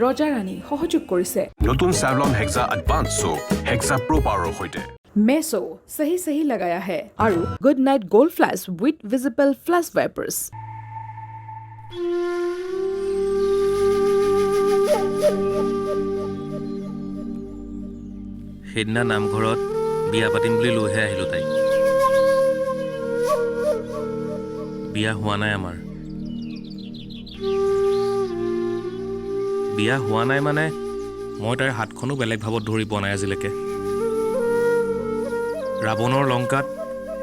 ৰজা ৰাণী সহযোগ কৰিছে নতুন Savlon Hexa Advanced Soap Hexa Pro Power সৈতে মেছো সহি লগায়া হে আৰু good night gold flash with visible flash vapours সেইদিনা নামঘৰত বিয়া পাতিম বুলি লৈহে আহিলোঁ তাইক বিয়া হোৱা নাই আমাৰ বিয়া হোৱা নাই মানে মই তাইৰ হাতখনো বেলেগ ভাৱত ধৰি পোৱা নাই আজিলৈকে ৰাৱণৰ লংকাত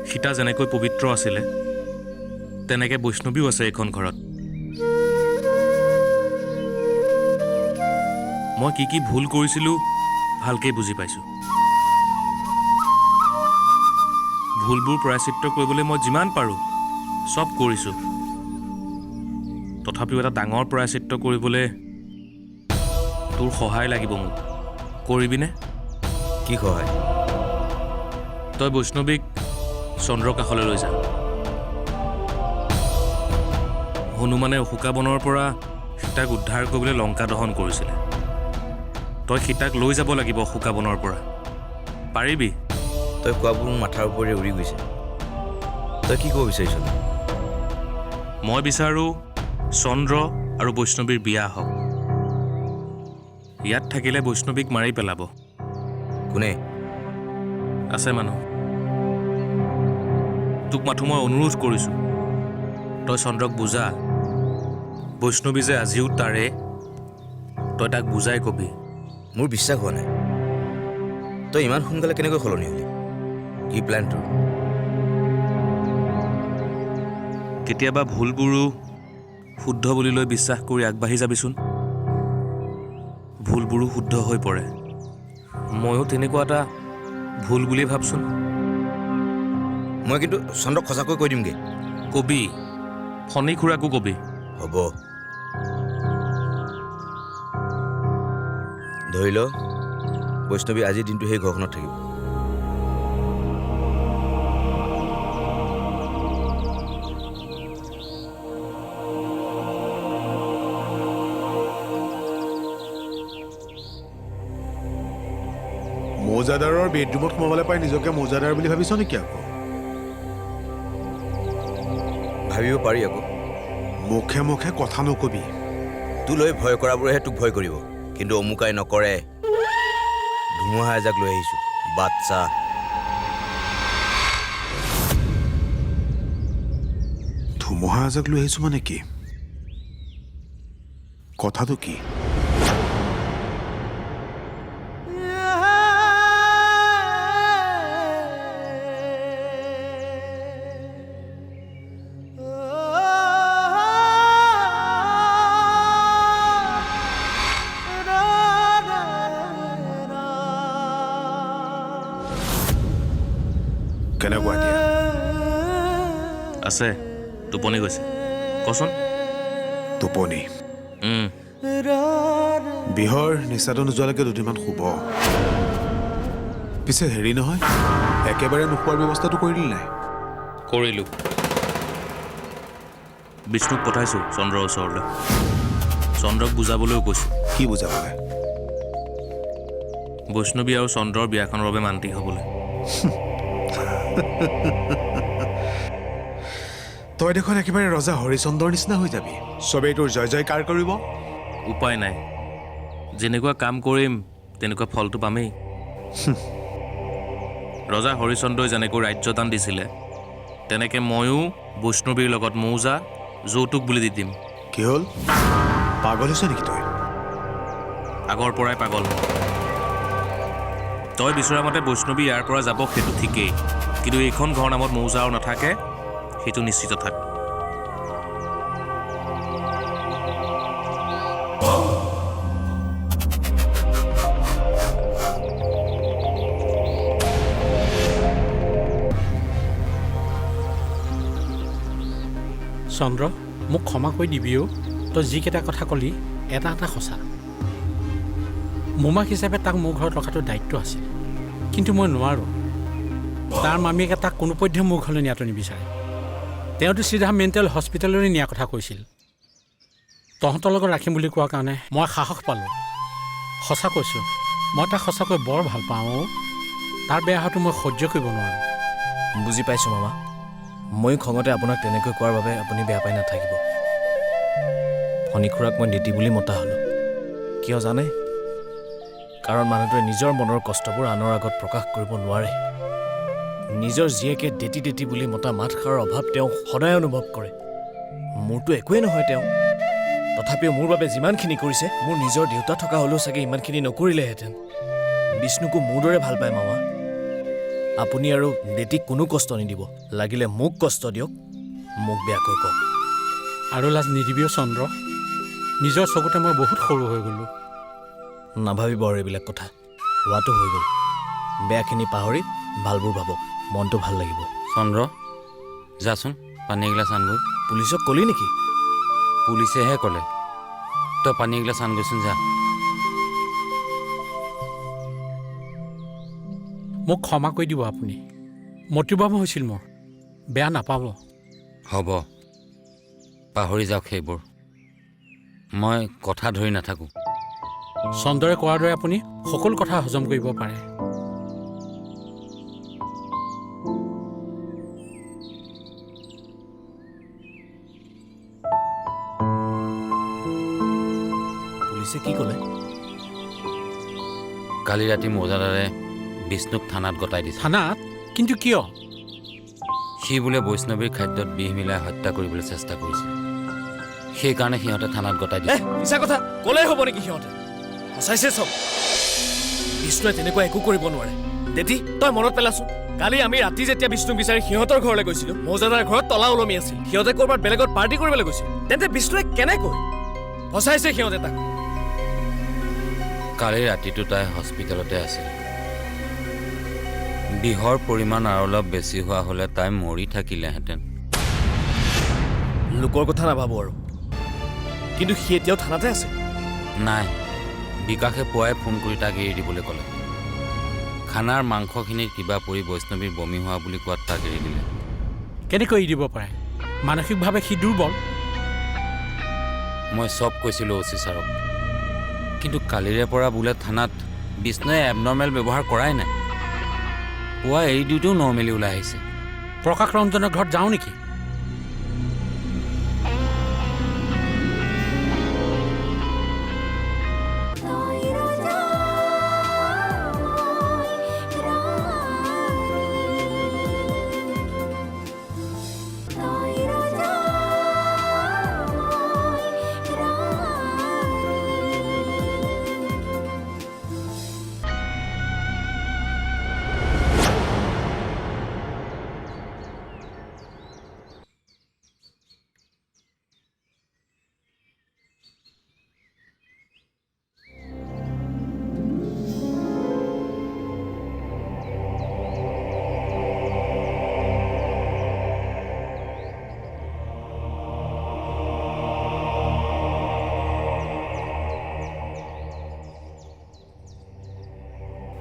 সীতা যেনেকৈ পবিত্ৰ আছিলে তেনেকৈ বৈষ্ণৱীও আছে এইখন ঘৰত মই কি ভুল কৰিছিলোঁ ভালকৈ বুজি পাইছোঁ ভুলবোৰ প্ৰায়শ্চিত্ত কৰিবলৈ মই যিমান পাৰোঁ চব কৰিছোঁ তথাপিও এটা ডাঙৰ প্ৰায়শ্চিত্ত কৰিবলৈ তোৰ সহায় লাগিব মোক কৰিবিনে কি সহায় তই বৈষ্ণৱীক চন্দ্ৰ কাষলৈ লৈ যা হনুমানে অশোকাবনৰ পৰা সীতাক উদ্ধাৰ কৰিবলৈ লংকা দহন কৰিছিলে তই সীতাক লৈ যাব লাগিব অশোকাবনৰ পৰা পাৰিবি তই কোৱাবোৰ মাথাৰ ওপৰে উৰি গৈছে তই কি ক'ব বিচাৰিছ মই বিচাৰোঁ চন্দ্ৰ আৰু বৈষ্ণৱীৰ বিয়া হওক ইয়াত থাকিলে বৈষ্ণৱীক মাৰি পেলাব কোনে আছে মানুহ তোক মাথো মই অনুৰোধ কৰিছোঁ তই চন্দ্ৰক বুজা বৈষ্ণৱী যে আজিও তাৰে তই তাক বুজাই কবি মোৰ বিশ্বাস হোৱা নাই তই ইমান সোনকালে কেনেকৈ সলনি হলি কি প্লেন তোৰ কেতিয়াবা ভুলবোৰো শুদ্ধ বুলি লৈ বিশ্বাস কৰি আগবাঢ়ি যাবিচোন ভুলবোৰো শুদ্ধ হৈ পৰে ময়ো তেনেকুৱা এটা ভুল বুলি ভাবচোন মই কিন্তু চন্দ্ৰক সঁচাকৈ কৈ দিমগৈ কবি ফণী খুৰাকো কবি হ'ব ধৰি ল বৈষ্ণৱী আজিৰ দিনটো সেই ঘৰখনত থাকিব মৌজাদাৰৰ বেডৰুমত সোমাবলৈ পাই নিজকে মৌজাদাৰ বুলি ভাবিছ নেকি আকৌ ভাবিব পাৰি আকৌ মুখে মুখে কথা নকবি তোলৈ ভয় কৰাবোৰেহে তোক ভয় কৰিব কিন্তু অমুকাই নকৰে ধুমুহা এজাক লৈ আহিছোঁ বাচ্চা ধুমুহা এজাক লৈ আহিছোঁ মানে কি কথাটো কি কেনেকুৱা এতিয়া আছে টোপনি গৈছে কচোন টোপনি বিহৰ নিচাটো নোযোৱালৈকে দুদিনমান শুব পিছে হেৰি নহয় একেবাৰে নোখোৱাৰ ব্যৱস্থাটো কৰিলি নাই কৰিলোঁ বিষ্ণুক পঠাইছোঁ চন্দ্ৰৰ ওচৰলৈ চন্দ্ৰক বুজাবলৈও কৈছোঁ কি বুজাবলৈ বৈষ্ণৱী আৰু চন্দ্ৰৰ বিয়াখনৰ বাবে মান্তি হ'বলৈ তই দেখোন একেবাৰে ৰজা হৰিচন্দ্ৰৰ নিচিনা হৈ যাবি চবেই তোৰ জয় জয়কাৰ কৰিব উপায় নাই যেনেকুৱা কাম কৰিম তেনেকুৱা ফলটো পামেই ৰজা হৰিচন্দ্ৰই যেনেকৈ ৰাজ্যদান দিছিলে তেনেকৈ ময়ো বৈষ্ণৱীৰ লগত মৌজা যৌতুক বুলি দি দিম কি হ'ল পাগল হৈছে নেকি তই আগৰ পৰাই পাগল তই বিচৰা মতে বৈষ্ণৱী ইয়াৰ পৰা যাব সেইটো ঠিকেই কিন্তু এইখন ঘৰ নামত মৌজা আৰু নাথাকে সেইটো নিশ্চিত থাক চন্দ্ৰ মোক ক্ষমা কৰি দিবিও তই যিকেইটা কথা ক'লি এটা এটা সঁচা মোমাক হিচাপে তাক মোৰ ঘৰত ৰখাটো দায়িত্ব আছিল কিন্তু মই নোৱাৰোঁ তাৰ মামীয়েকে তাক কোনোপধ্যে মোৰ ঘৰলৈ নিয়াটো নিবিচাৰে তেওঁতো চিধা মেণ্টেল হস্পিটেললৈ নিয়াৰ কথা কৈছিল। তহঁতৰ লগত ৰাখিম বুলি কোৱাৰ কাৰণে মই সাহস পালোঁ। সঁচা কৈছোঁ, মই তাক সঁচাকৈ বৰ ভাল পাওঁ। তাৰ বেয়া হোৱাটো মই সহ্য কৰিব নোৱাৰোঁ। বুজি পাইছোঁ মামা। ময়ো খঙতে আপোনাক তেনেকৈ কোৱাৰ বাবে আপুনি বেয়া পাই নাথাকিব। ফণীখুৰাক মই ডেটি বুলি মতা হ'লোঁ। কিয় জানে? কাৰণ মানুহটোৱে নিজৰ মনৰ কষ্টবোৰ আনৰ আগত প্ৰকাশ কৰিব নোৱাৰে। নিজৰ জীয়েকে ডেটি ডেটি বুলি মতা মাতষাৰৰ অভাৱ তেওঁ সদায় অনুভৱ কৰে। মোৰতো একোৱেই নহয় তেওঁ। তথাপিও মোৰ বাবে যিমানখিনি কৰিছে, মোৰ নিজৰ দেউতা থকা হ'লেও চাগে ইমানখিনি নকৰিলেহেঁতেন। বিষ্ণুকো মোৰ দৰে ভাল পায় মামা। আপুনি আৰু ডেটিক কোনো কষ্ট নিদিব। লাগিলে মোক কষ্ট দিয়ক, মোক বেয়াকৈ কওক। আৰু লাজ নিদিবিও চন্দ্ৰ। নিজৰ চকুতে মই বহুত সৰু হৈ গ'লোঁ। নাভাবিব আৰু এইবিলাক কথা। হোৱাটো হৈ গ'ল। বেয়াখিনি পাহৰি ভালবোৰ ভাবক, মনটো ভাল লাগিব। চন্দ্ৰ, যাচোন পানী এগিলাচ আনগৈ। পুলিচক ক'লি নেকি? পুলিচেহে ক'লে। তই পানী এগিলাচ আনগৈচোন, যা। মোক ক্ষমা কৰি দিব আপুনি। মতিবাম হৈছিল মোৰ, বেয়া নাপাব। হ'ব, পাহৰি যাওক সেইবোৰ। মই কথা ধৰি নাথাকোঁ। চন্দ্ৰই কোৱাৰ দৰে আপুনি সকলো কথা হজম কৰিব পাৰে। পুলিচে কি ক'লে? কালি ৰাতি মৌজাদাৰে বিষ্ণুক থানাত গতাই দিছে। থানাত? কিন্তু কিয়? সি বোলে বৈষ্ণৱীৰ খাদ্যত বিষ মিলাই হত্যা কৰিবলৈ চেষ্টা কৰিছিল। সেইকাৰণে সিহঁতে থানাত গতাই দিছে। মিছা কথা ক'লেই হ'ব নেকি সিহঁতে? সঁচাইছে চব। বিষ্ণুৱে তেনেকুৱা একো কৰিব নোৱাৰে। ডেটি, তই মনত পেলাচোন, কালি আমি ৰাতি যেতিয়া বিষ্ণুক বিচাৰি সিহঁতৰ ঘৰলৈ গৈছিলোঁ, মৌজাদাৰ ঘৰত তলা ওলমি আছিল। সিহঁতে ক'ৰবাত বেলেগত পাৰ্টি কৰিবলৈ গৈছিল। তেন্তে বিষ্ণুৱে কেনেকৈ ফচাইছে সিহঁতে তাক? কালি ৰাতিটো তাই হস্পিটেলতে আছিল। বিষৰ পৰিমাণ আৰু অলপ বেছি হোৱা হ'লে তাই মৰি থাকিলেহেঁতেন। লোকৰ কথা নাভাবোঁ আৰু। কিন্তু সি এতিয়াও থানাতে আছে। নাই, বিকাশে পুৱাই ফোন কৰি তাক এৰি দিবলৈ ক'লে। খানাৰ মাংসখিনিত কিবা পৰি বৈষ্ণৱীৰ বমি হোৱা বুলি কোৱাত তাক এৰি দিলে। কেনেকৈ এৰি দিব পাৰে? মানসিকভাৱে সি দুৰ্বল। মই চব কৈছিলোঁ অচি ছাৰক। কিন্তু কালিৰে পৰা বোলে থানাত বিষ্ণুৱে এবনৰ্মেল ব্যৱহাৰ কৰাই নাই। পুৱা এৰি দিওঁতেও নৰ্মেলি ওলাই আহিছে। প্ৰকাশ ৰঞ্জনৰ ঘৰত যাওঁ নেকি?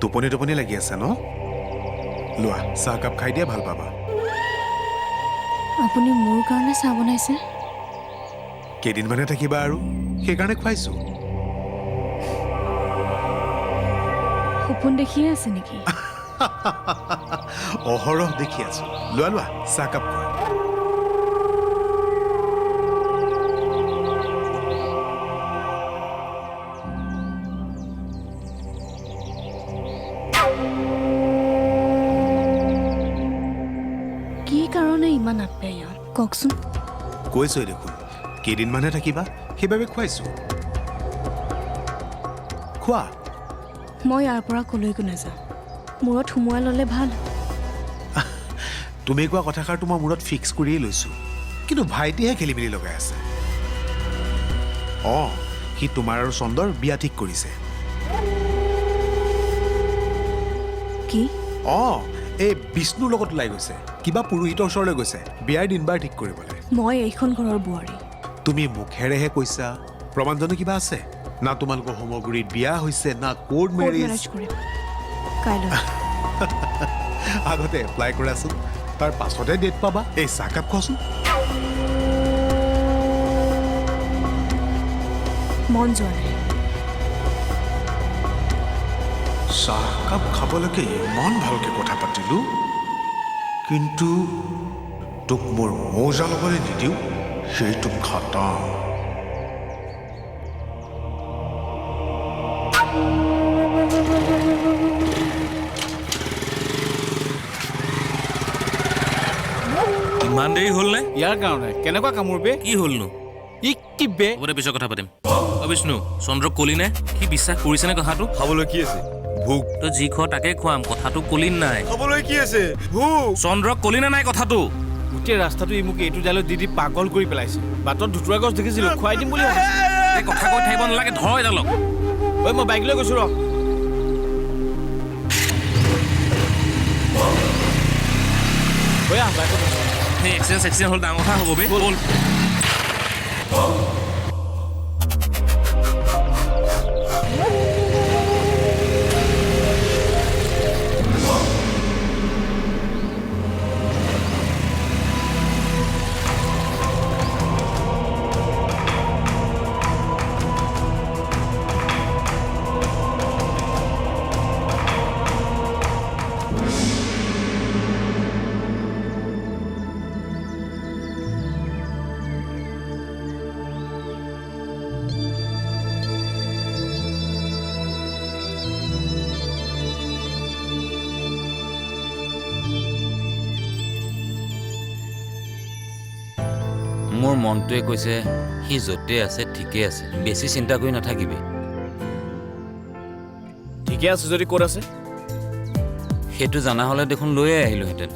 টোপনি টোপনি লাগি আছে ন? লোৱা, চাহকাপ খাই দিয়া, ভাল পাবা। আপুনি মোৰ কাৰণে চাহ বনাইছে? কেইদিনমানে থাকিবা আৰু, সেইকাৰণে খুৱাইছো। সপোন দেখিয়ে আছে নেকি? অহৰহ দেখি আছো। লোৱা লোৱা, চাহকাপ খোৱা। কি কাৰণে ইমান আপ্যায়ন কওকচোন? কৈছোৱে দেখোন, কেইদিনমানহে থাকিবা, সেইবাবে খুৱাইছো। খোৱা। মই ইয়াৰ পৰা কলৈকো নাযাওঁ। মূৰত সুমুৱাই ল'লে ভাল। তুমি কোৱা কথাষাৰ তোমাৰ মূৰত ফিক্স কৰিয়েই লৈছো, কিন্তু ভাইটিহে খেলি মেলি লগাই আছে। অঁ, সি তোমাৰ আৰু চন্দৰ বিয়া ঠিক কৰিছে। কি? অঁ, এই বিষ্ণুৰ লগত ওলাই গৈছে। কিবা পুৰোহিতৰ ওচৰলৈ গৈছে বিয়াৰ দিন বাৰ ঠিক কৰিবলৈ। মই এইখন ঘৰৰ বোৱাৰী। তুমি মুখেৰেহে কৈছা, প্ৰমাণ জানো কিবা আছে? না তোমালোকৰ হোমগুৰিত বিয়া হৈছে, না কোৰ্ট মেৰেজ। কৰিম কাইলৈ। আগতে এপ্লাই কৰাচোন, তাৰ পাছতে ডেট পাবা। এই চাহকাপ খোৱাচোন। মন যোৱা নাই। চাহকাপ খাবলৈকে ইমান ভালকে কথা পাতিলোঁ, কিন্তু তোক মোৰ মৌজা ল'বলৈ নিদিওঁ, সেইটো খতম। ইমান দেৰি হ'ল নে? ইয়াৰ কাৰণে কেনেকুৱা কামোৰ বে? কি হ'লনো? ই কি বে? হ'ব দে, পিছত কথা পাতিম। বিষ্ণু, চন্দ্ৰক কলি নে? সি বিশ্বাস কৰিছেনে কথাটো? খাবলৈ কি আছে? ভোক। তই যি খোৱা তাকে খুৱাম, কথাটো কলি নাই? খাবলৈ কি আছে? ভোক। চন্দ্ৰক কলি নে নাই কথাটো? গোটেই ৰাস্তাটো ই মোক এইটো ডালত দি পাগল কৰি পেলাইছে। বাটত ধুতুৰা গছ দেখিছিলোঁ, খুৱাই দিম বুলি ভাবিছোঁ। এই কথা কৈ থাকিব নালাগে, ধৰ এডালক। ঐ মই বাইক লৈ গৈছোঁ ৰ। বাইকত সেই এক্সিডেণ্ট হ'ল ডাঙৰ কথা হ'ব বে। ব'ল। মোৰ মনটোৱে কৈছে সি য'তে আছে ঠিকে আছে, বেছি চিন্তা কৰি নাথাকিবি। ঠিকে আছে যদি ক'ত আছে? সেইটো জানা হ'লে দেখোন লৈয়ে আহিলোহেঁতেন।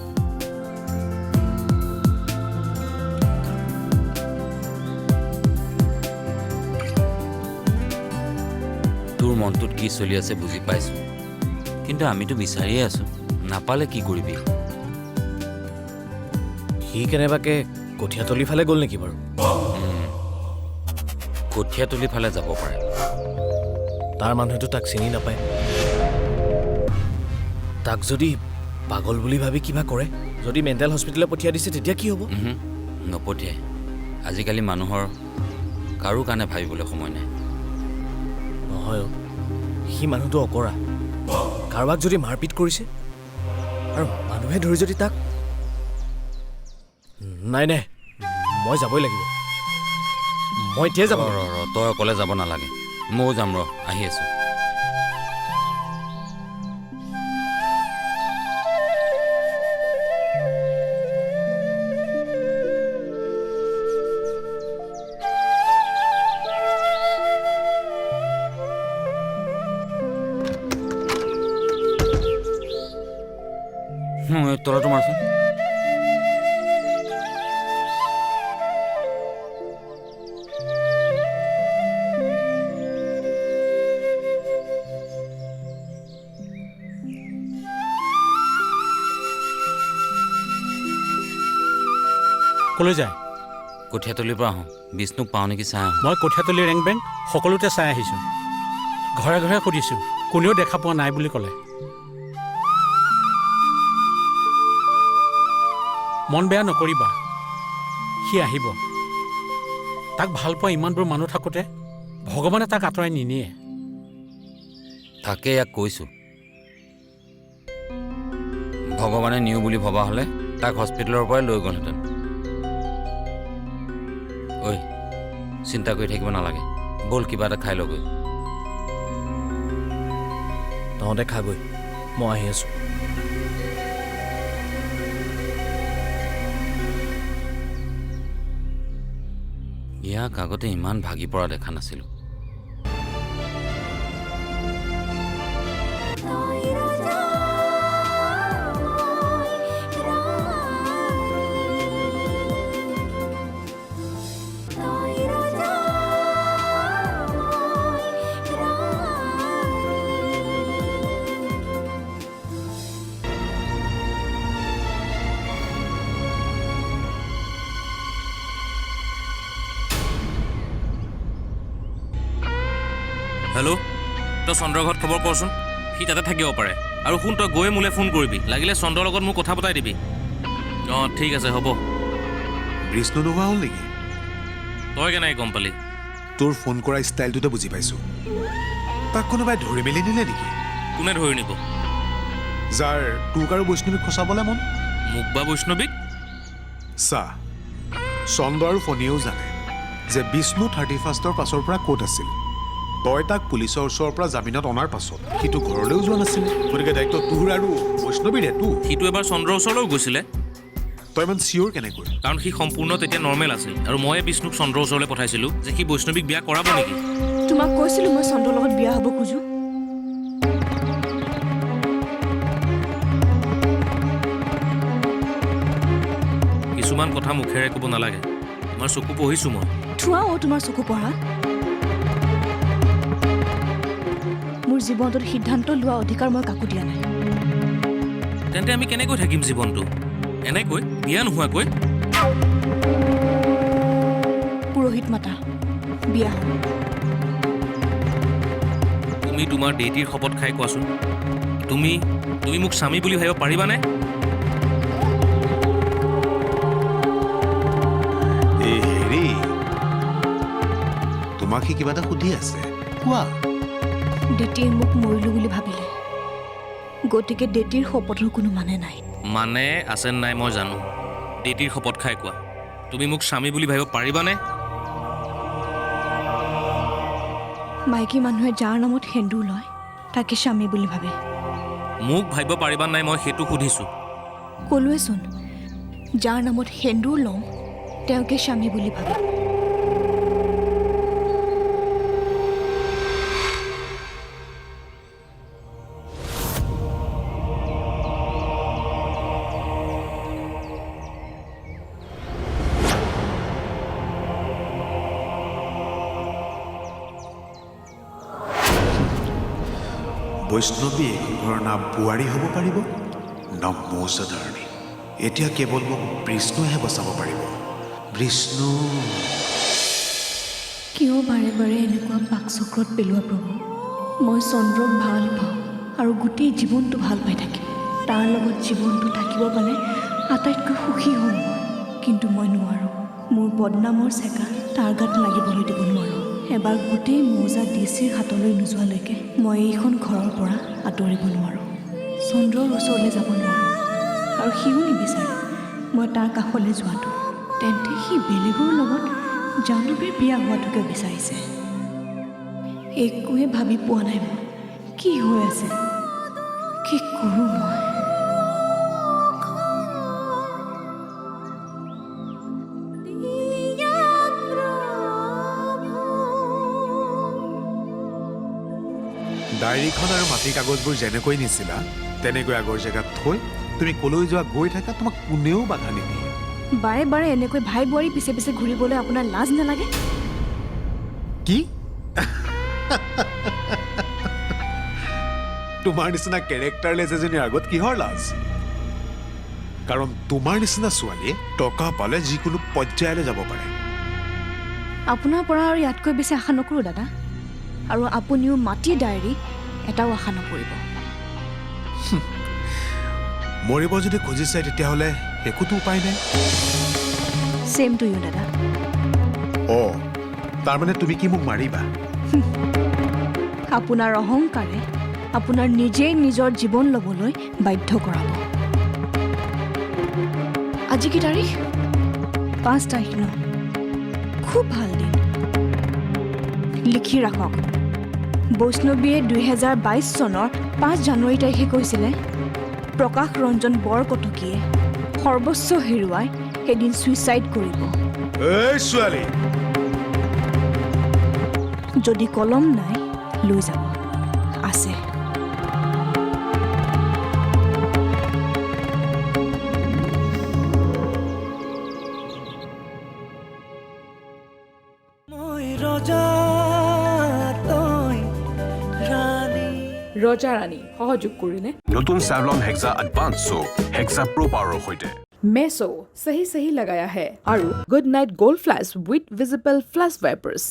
তোৰ মনটোত কি চলি আছে বুজি পাইছোঁ, কিন্তু আমিতো বিচাৰিয়ে আছোঁ। নাপালে কি কৰিবি? সি কেনেবাকে কঠীয়াতলিৰ ফালে গ'ল নেকি বাৰু? কঠীয়াতলিৰ ফালে যাব পাৰে। তাৰ মানুহেতো তাক চিনি নাপায়। তাক যদি পাগল বুলি ভাবি কিবা কৰে, যদি মেণ্টেল হস্পিটেললৈ পঠিয়াই দিছে তেতিয়া কি হ'ব? নপঠিয়াই। আজিকালি মানুহৰ কাৰো কাৰণে ভাবিবলৈ সময় নাই। নহয়, সি মানুহটো অকৰা। কাৰোবাক যদি মাৰপিট কৰিছে আৰু মানুহে ধৰি যদি তাক... নাই নাই, মই যাবই লাগিব। মই এতিয়াই যাব। তই অকলে যাব নালাগে, ময়ো যাম। আহি আছোঁ। তলাটো মাৰচোন। ক'লৈ যায়? কঠীয়াতলিৰ পৰা আহোঁ, বিষ্ণুক পাওঁ নেকি চাই আহোঁ। মই কঠীয়াতলি ৰেংক বেংক সকলোতে চাই আহিছোঁ। ঘৰে ঘৰে সুধিছোঁ, কোনেও দেখা পোৱা নাই বুলি ক'লে। মন বেয়া নকৰিবা, সি আহিব। তাক ভাল পোৱা ইমানবোৰ মানুহ থাকোঁতে ভগৱানে তাক আঁতৰাই নিনিয়ে। তাকে ইয়াক কৈছোঁ, ভগৱানে নিওঁ বুলি ভবা হ'লে তাক হস্পিটেলৰ পৰাই লৈ গ'লহেঁতেন। ঐ, চিন্তা কৰি থাকিব নালাগে, ব'ল কিবা এটা খাই লগৈ। তহঁতে খাগৈ, মই আহি আছোঁ। ইয়াক আগতে ইমান ভাগি পৰা দেখা নাছিলোঁ। হেল্ল', তই চন্দ্ৰৰ ঘৰত খবৰ কৰচোন, সি তাতে থাকিব পাৰে। আৰু শুন, তই গৈ মোলৈ ফোন কৰিবি, লাগিলে চন্দ্ৰৰ লগত মোক কথা পতাই দিবি। অঁ ঠিক আছে হ'ব। বিষ্ণু নোহোৱা হ'ল নেকি? তই কেনেকৈ গম পালি? তোৰ ফোন কৰা ষ্টাইলটোতে বুজি পাইছোঁ। তাক কোনোবাই ধৰি মেলি নিলে নেকি? কোনে ধৰি নিব? যাৰ তোক আৰু বৈষ্ণৱীক ফচাবলৈ মন। মোক বা বৈষ্ণৱীক? চা, চন্দ্ৰ আৰু ফণীয়েও জানে যে বিষ্ণু 31ৰ পাছৰ পৰা ক'ত আছিল। তই তাক পুলিচৰ ওচৰৰ পৰা জামিনত অনাৰ পাছত সিটো ঘৰলৈও যোৱা নাছিলে। গতিকে দায়িত্ব তোৰ আৰু বৈষ্ণৱীৰে তোৰ। সিটো এবাৰ চন্দ্ৰৰ ওচৰলৈও গৈছিলে, তই ইমান চিয়'ৰ কেনেকৈ? কাৰণ সি সম্পূৰ্ণ তেতিয়া নৰ্মেল আছিল আৰু ময়ে বিষ্ণুক চন্দ্ৰৰ ওচৰলৈ পঠাইছিলোঁ যে সি বৈষ্ণৱীক বিয়া কৰাব নেকি। তোমাক কৈছিলোঁ মই চন্দ্ৰৰ লগত বিয়া হ'ব খোজোঁ। কিছুমান কথা মুখেৰে ক'ব নালাগে, তোমাৰ চকু পঢ়িছোঁ মই। থোৱা তোমাৰ চকু পঢ়া। মোৰ জীৱনটোত সিদ্ধান্ত লোৱা অধিকাৰ মই কাকো দিয়া নাই। তেন্তে আমি কেনেকৈ থাকিম জীৱনটো? এনেকৈ বিয়া নোহোৱাকৈ? পুৰোহিত মাতা, বিয়া হ'ব। তুমি তোমাৰ ডেইটিৰ শপত খাই কোৱাচোন, তুমি মোক স্বামী বুলি ভাবিব পাৰিবানে? এই হেৰি, তোমাক সি কিবা এটা সুধি আছে, কোৱা। ডেটিয়ে মোক মৰিলোঁ বুলি ভাবিলে, গতিকে ডেটিৰ শপতৰ কোনো মানে নাই। মানে আছে নাই মই জানো। ডেইটিৰ শপত খাই কোৱা, তুমি মোক স্বামী বুলি ভাবিব পাৰিবানে? মাইকী মানুহে যাৰ নামত সেন্দুৰ লয় তাকে স্বামী বুলি ভাবে। মোক ভাবিব পাৰিবা নাই মই সেইটো সুধিছোঁ। ক'লোৱেচোন, যাৰ নামত সেন্দুৰ লওঁ তেওঁকে স্বামী বুলি ভাবে। বৈষ্ণৱী এইখন ঘৰৰ না বোৱাৰী হ'ব পাৰিব না মৌজাদাৰণী। এতিয়া কেৱল মোক বিষ্ণুহে বচাব পাৰিব। বিষ্ণু। কিয় বাৰে বাৰে এনেকুৱা পাকচক্ৰত পেলোৱা প্ৰভু? মই চন্দ্ৰক ভাল পাওঁ আৰু গোটেই জীৱনটো ভাল পাই থাকিম। তাৰ লগত জীৱনটো থাকিব পালে আটাইতকৈ সুখী হ'ম মই। কিন্তু মই নোৱাৰোঁ। মোৰ বদনামৰ চেকা তাৰ গাত লাগিবলৈ দিব নোৱাৰোঁ। এবাৰ গোটেই মৌজা ডিচিৰ হাতলৈ নোযোৱালৈকে মই এইখন ঘৰৰ পৰা আঁতৰিব নোৱাৰোঁ। চন্দ্ৰৰ ওচৰলৈ যাব নোৱাৰোঁ আৰু সিও নিবিচাৰে মই তাৰ কাষলৈ যোৱাটো। তেন্তে সি বেলেগৰ লগত জাহ্নৱীৰ বিয়া হোৱাটোকে বিচাৰিছে। একোৱে ভাবি পোৱা নাই মই কি হৈ আছে, কি কৰোঁ মই। ডায়েৰীখন আৰু মাটিৰ কাগজবোৰ যেনেকৈ নিছিলা তেনেকৈ আগৰ জেগাত থৈ তুমি কলৈ যোৱা গৈ থাকা, তোমাক কোনেও বাধা নিদিয়ে। বাৰে বাৰে এনেকৈ ভাই বোৱাৰী পিছে পিছে ঘূৰিবলৈ আপোনাৰ লাজ নালাগে? কি? তোমাৰ নিচিনা কেৰেক্টাৰলেছ এজনীৰ আগত কিহৰ লাজ? কাৰণ তোমাৰ নিচিনা ছোৱালীয়ে টকা পালে যিকোনো পৰ্যায়লৈ যাব পাৰে। আপোনাৰ পৰা আৰু ইয়াতকৈ বেছি আশা নকৰোঁ দাদা। আৰু আপুনিও মাটিৰ ডায়েৰী এটাও আশা নকৰিব। মৰিব যদি খুজিছে তেতিয়াহ'লে একোতো উপায় নাই। ছেম টু ইউ দাদা। অঁ, তাৰমানে তুমি কি মোক মাৰিবা? আপোনাৰ অহংকাৰে আপোনাৰ নিজেই নিজৰ জীৱন ল'বলৈ বাধ্য কৰাব। আজি কি তাৰিখ? 5 তাৰিখ ন? খুব ভাল দিন। লিখি ৰাখক। বৈষ্ণৱীয়ে 2022 চনৰ 5 জানুৱাৰী তাৰিখে কৈছিলে প্ৰকাশ ৰঞ্জন বৰকটকীয়ে সৰ্বস্ব হেৰুৱাই এদিন ছুইচাইড কৰিব। এই ছোৱালী, যদি কলম নাই লৈ যাব, আছে। ৰজা ৰাণী সহযোগ কৰিলে নতুন Savlon Hexa Advanced Soap, Hexa Pro Power সৈতে। মেছো सही सही लगाया है আৰু good night gold flash with visible flash wipers.